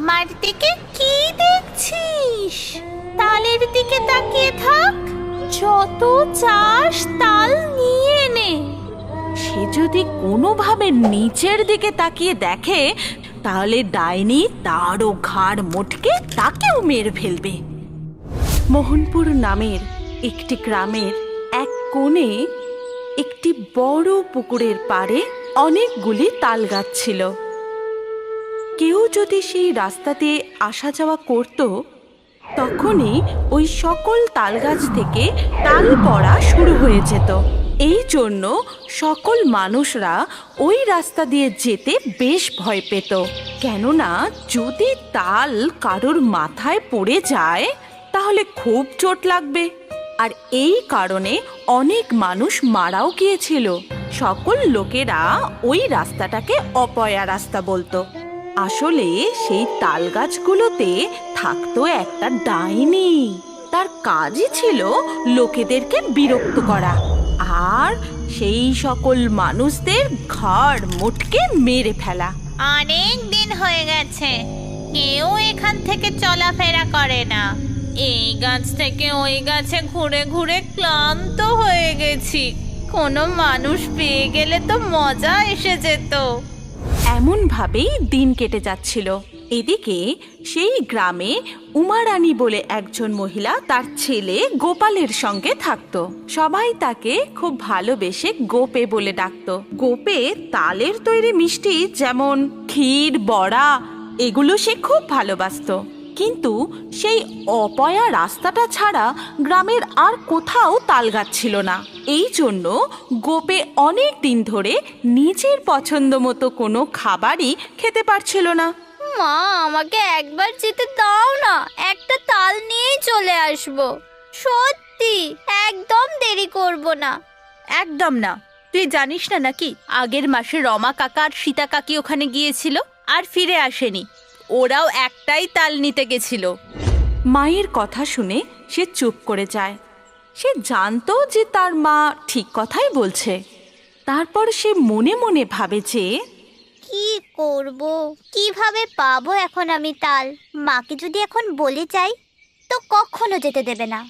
আমার দিকে কি দেখছিস? তালের দিকে তাকিয়ে থাক, যত চাস তাল নিয়ে নে। সে যদি কোনোভাবে নিচের দিকে তাকিয়ে দেখে তাহলে ডাইনি তারও ঘাড় মোটকে তাকেও মেরে ফেলবে। মোহনপুর নামের একটি গ্রামের এক কোণে একটি বড় পুকুরের পাড়ে অনেকগুলি তাল গাছ ছিল। কেউ যদি সেই রাস্তা দিয়ে আসা যাওয়া করত তখনই ওই সকল তাল গাছ থেকে তাল পড়া শুরু হয়ে যেত। এই জন্য সকল মানুষরা ওই রাস্তা দিয়ে যেতে বেশ ভয় পেত, কেননা যদি তাল কারোর মাথায় পড়ে যায় তাহলে খুব চোট লাগবে। আর এই কারণে অনেক মানুষ মারাও গিয়েছিল। সকল লোকেরা ওই রাস্তাটাকে অপয়া রাস্তা বলতো। আসলে সেই তাল গাছগুলোতে থাকতো একটা ডাইনি। তার কাজই ছিল লোকেদেরকে বিরক্ত করা আর সেই সকল মানুষদের ঘাড় মোটকে মেরে ফেলা। অনেক দিন হয়ে গেছে কেউ এখান থেকে চলাফেরা করে না। এই গাছ থেকে ওই গাছে ঘুরে ঘুরে ক্লান্ত হয়ে গেছি। কোনো মানুষ পেয়ে গেলে তো মজা এসে যেত। এমন ভাবেই দিন কেটে যাচ্ছিল। এদিকে সেই গ্রামে উমারানী বলে একজন মহিলা তার ছেলে গোপালের সঙ্গে থাকতো। সবাই তাকে খুব ভালোবেসে গোপে বলে ডাকতো। গোপে তালের তৈরি মিষ্টি যেমন ক্ষীর, বড়া এগুলো সে খুব ভালোবাসতো। কিন্তু সেই অপয়া রাস্তাটা ছাড়া গ্রামের আর কোথাও তাল গাছ ছিল না। এই জন্য গোপে অনেক দিন ধরে নিজের পছন্দ মতো কোনো খাবারই খেতে পারছিল না। মা, আমাকে একবার যেতে দাও না, একটা তাল নিয়েই চলে আসবো। সত্যি একদম দেরি করব না। একদম না। তুই জানিস না নাকি আগের মাসে রমা কাকা আর সীতা কাকি ওখানে গিয়েছিল আর ফিরে আসেনি। ওরাও একটাই তাল নিতে গেছিল। মায়ের কথা শুনে সে চুপ করে যায়। সে জানতো যে তার মা ঠিক কথাই বলছে। তারপর সে মনে মনে ভাবে যে কি করব, কিভাবে পাবো এখন আমি তাল? মাকে যদি এখন বলে যাই তো কখনো যেতে দেবে না।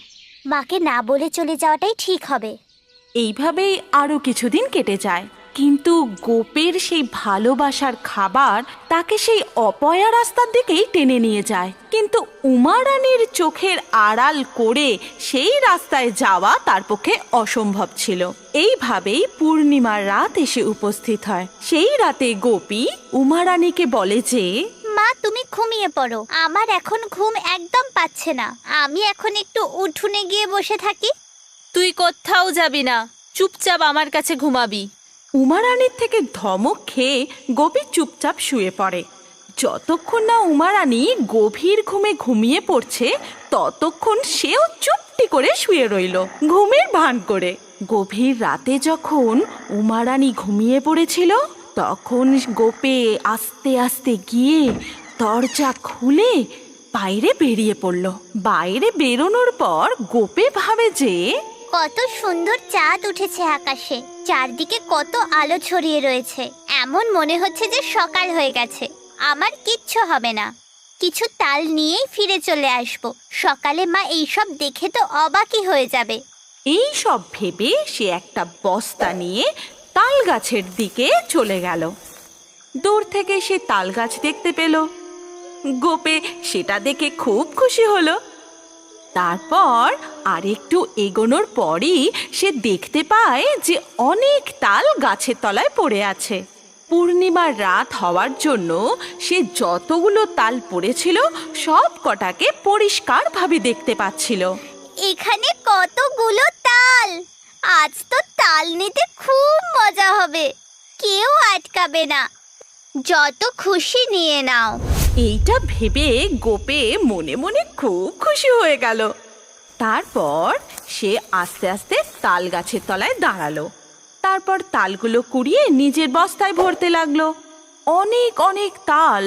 মাকে না বলে চলে যাওয়াটাই ঠিক হবে। এইভাবেই আরো কিছুদিন কেটে যায়। কিন্তু গোপের সেই ভালোবাসার খাবার তাকে সেই অপয়া রাস্তার দিকেই টেনে নিয়ে যায়। কিন্তু উমারানীর চোখের আড়াল করে সেই রাস্তায় যাওয়া তার পক্ষে অসম্ভব ছিল। এইভাবেই পূর্ণিমার রাত এসে উপস্থিত হয়। সেই রাতে গোপী উমারানীকে বলে যে, মা, তুমি ঘুমিয়ে পড়ো, আমার এখন ঘুম একদম পাচ্ছে না। আমি এখন একটু উঠোনে গিয়ে বসে থাকি। তুই কোথাও যাবি না, চুপচাপ আমার কাছে ঘুমাবি। উমারানীর থেকে ধমক খেয়ে গোপী চুপচাপ শুয়ে পড়ে। যতক্ষণ না উমারানী গভীর ঘুমে ঘুমিয়ে পড়ছে ততক্ষণ সেও চুপটি করে শুয়ে রইল, ঘুমের ভান করে। গভীর রাতে যখন উমারানী ঘুমিয়ে পড়েছিল তখন গোপে আস্তে আস্তে গিয়ে দরজা খুলে বাইরে বেরিয়ে পড়ল। বাইরে বেরোনোর পর গোপে ভাবে যে কত সুন্দর চাঁদ উঠেছে আকাশে, চারদিকে কত আলো ছড়িয়ে রয়েছে। এমন মনে হচ্ছে যে সকাল হয়ে গেছে। আমার কিচ্ছু হবে না, কিছু তাল নিয়েই ফিরে চলে আসব। সকালে মা এইসব দেখে তো অবাকই হয়ে যাবে। এই সব ভেবে সে একটা বস্তা নিয়ে তাল গাছের দিকে চলে গেল। দূর থেকে সে তাল গাছ দেখতে পেল। গোপে সেটা দেখে খুব খুশি হলো। তারপর আরেকটু এগোনোর পরই সে দেখতে পায় যে অনেক তাল গাছের তলায় পড়ে আছে। পূর্ণিমার রাত হওয়ার জন্য সে যতগুলো তাল পড়েছিল সব কটাকে পরিষ্কারভাবে দেখতে পাচ্ছিল। এখানে কতগুলো তাল! আজ তো তাল নিতে খুব মজা হবে, কেউ আটকাবে না। যত খুশি নিয়ে নাও। এইটা ভেবে গোপে মনে মনে খুব খুশি হয়ে গেল। তারপর সে আস্তে আস্তে তাল গাছের তলায় দাঁড়ালো। তারপর তালগুলো কুড়িয়ে নিজের বস্তায় ভরতে লাগলো। অনেক অনেক তাল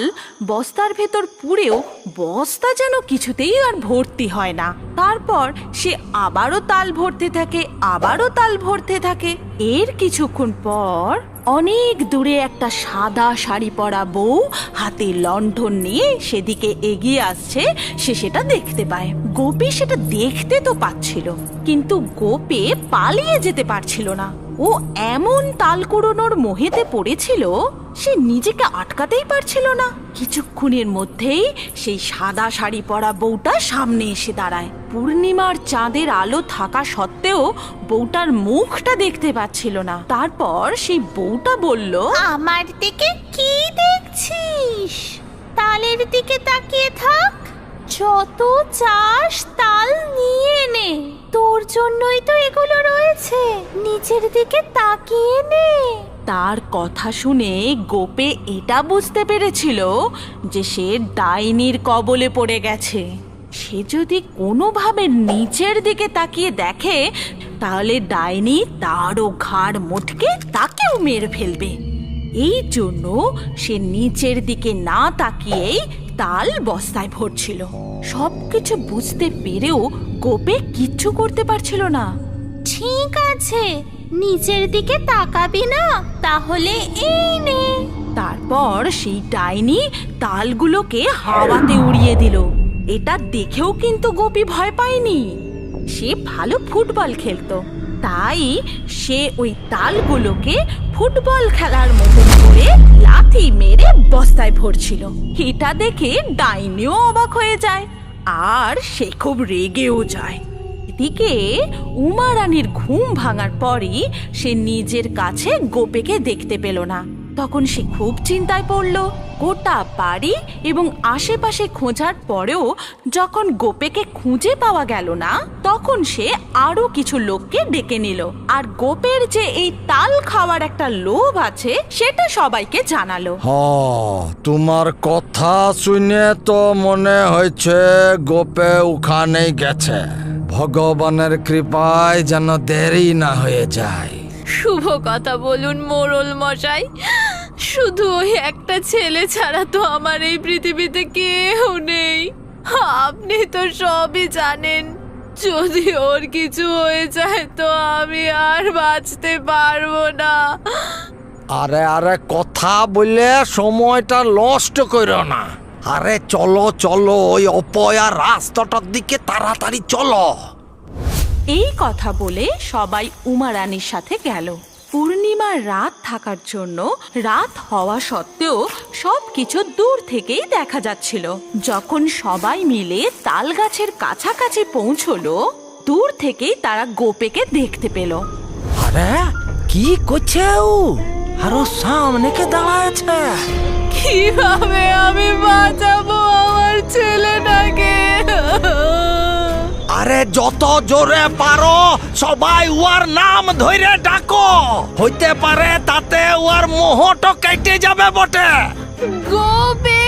বস্তার ভেতর পুরেও বস্তা যেন কিছুতেই আর ভর্তি হয় না। তারপর সে আবারও তাল ভরতে থাকে, আবারও তাল ভরতে থাকে। এর কিছুক্ষণ পর অনেক দূরে একটা সাদা শাড়ি পরা বউ হাতে লণ্ঠন নিয়ে সেদিকে এগিয়ে আসছে, সে সেটা দেখতে পায়। গোপী সেটা দেখতে তো পাচ্ছিল, কিন্তু গোপে পালিয়ে যেতে পারছিল না। ও এমন তাল কুড়োনোর মোহেতে পড়েছিল, সে নিজেকে আটকাতেই পারছিল না। কিছুক্ষণের মধ্যেই সেই সাদা শাড়ি পরা বউটা সামনে এসে দাঁড়ায়। পূর্ণিমার চাঁদের আলো থাকা সত্ত্বেও বউটার মুখটা দেখতে পাচ্ছিল না। তারপর সেই বউটা বলল, আমার দিকে কি দেখছিস? তালের দিকে তাকিয়ে থাক, যত চাস তাল নিয়ে নে, তোর জন্যই তো এগুলো রয়েছে, নিচের দিকে তাকিয়ে নে। তার কথা শুনে গোপে এটা বুঝতে পেরেছিল যে সে ডাইনির কবলে পড়ে গেছে। সে যদি কোনোভাবে নিচের দিকে তাকিয়ে দেখে, তাহলে ডাইনি তারও ঘাড় মোটকে তাকেও মেরে ফেলবে। এই জন্য সে নিচের দিকে না তাকিয়েই তাল বস্তায় ভরছিল। সবকিছু বুঝতে পেরেও গোপে কিচ্ছু করতে পারছিল না। ঠিক আছে, নিচের দিকে তাকাবি না, তাহলে এই নে। তারপর সেই ডাইনি তালগুলোকে হাওয়াতে উড়িয়ে দিল। এটা দেখেও কিন্তু গোপী ভয় পায়নি। সে ভালো ফুটবল খেলতো, তাই সে ওই তালগুলোকে ফুটবল খেলার মতন করে লাথি মেরে বস্তায় ভরছিল। এটা দেখে ডাইনিও অবাক হয়ে যায়, আর সে খুব রেগেও যায়। এদিকে উমা রানীর ঘুম ভাঙার পরই সে নিজের কাছে গোপেকে দেখতে পেল না। তখন সে খুব চিন্তায় পড়ল। গোটা বাড়ি এবং আশেপাশে খোঁজার পরেও যখন গোপেকে খুঁজে পাওয়া গেল না, তখন সে আরো কিছু লোককে ডেকে নিল, আর গোপের যে এই তাল খাওয়ার একটা লোভ আছে সেটা সবাইকে জানালো। তোমার কথা শুনে তো মনে হয়েছে গোপে ওখানেই গেছে। ভগবানের কৃপায় যেন দেরি না হয়ে যায়। শুভ কথা বলুন মোড়ল মশাই, শুধু ওই একটা ছেলে ছাড়া তো আমার এই পৃথিবীতে কেউ নেই। আপনি তো সবই জানেন, যদি ওর কিছু হয়ে যায় তো আমি আর বাঁচতে পারবো না। আরে কথা বলে সময়টা নষ্ট করো না। আরে চলো চলো, ওই অপয়া রাস্তাটার দিকে তাড়াতাড়ি চলো। এই কথা বলে সবাই উমা রানীর সাথে গেল। পূর্ণিমার রাত থাকার জন্য রাত হওয়া সত্ত্বেও সবকিছু দূর থেকেই দেখা যাচ্ছিল। যখন সবাই মিলে তাল গাছের কাছাকাছি পৌঁছলো, দূর থেকেই তারা গোপেকে দেখতে পেল। আরে কি করছে ও? আরো সামনে কে দাঁড়ায় আছে? কিভাবে আমি বাঁচাবো আমার ছেলেটাকে? আরে যত জোরে পারো সবাই ওর নাম ধরে ডাকো, হইতে পারে তাতে ওর মোহটা কেটে যাবে বটে। গোপে,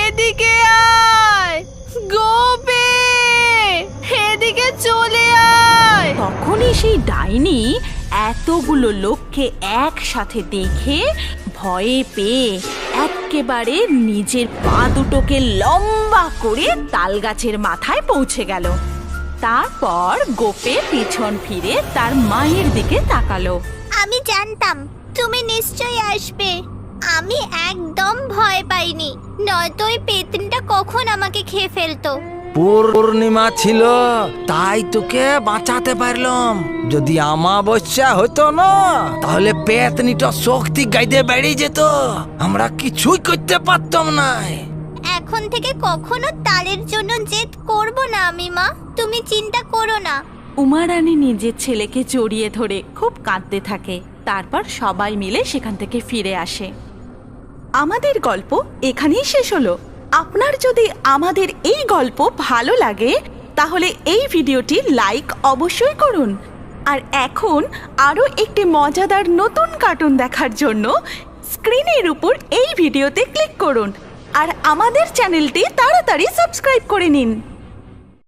এদিকে আয়, গোপে এদিকে চলে আয়। তখনই সেই ডাইনি এতগুলো লোককে একসাথে দেখে ভয়ে পেয়ে একেবারে নিজের পা দুটোকে লম্বা করে তাল গাছের মাথায় পৌঁছে গেল। তারপর গোপে পিছন ফিরে তার মায়ের দিকে তাকালো। আমি জানতাম তুমি নিশ্চয়ই আসবে। আমি একদম ভয় পাইনি, নয়তো ওই পেতনিটা কখন আমাকে খেয়ে ফেলতো। পূর্ণিমা ছিল তাই তোকে বাঁচাতে পারলাম। যদি অমাবস্যা হতো না, তাহলে পেতনিটা শক্তি গাইদে বেড়ে যেত, আমরা কিছুই করতে পারতাম না। এখন থেকে কখনো তালের জন্য জেদ করব না আমি, মা। তুমি চিন্তা করো না। উমা রানী নিজের ছেলেকে জড়িয়ে ধরে খুব কাঁদতে থাকে। তারপর সবাই মিলে সেখান থেকে ফিরে আসে। আমাদের গল্প এখানেই শেষ হলো। আপনার যদি আমাদের এই গল্প ভালো লাগে, তাহলে এই ভিডিওটি লাইক অবশ্যই করুন। আর এখন আরও একটি মজাদার নতুন কার্টুন দেখার জন্য স্ক্রিনের উপর এই ভিডিওতে ক্লিক করুন আর আমাদের চ্যানেলটি তাড়াতাড়ি সাবস্ক্রাইব করে নিন।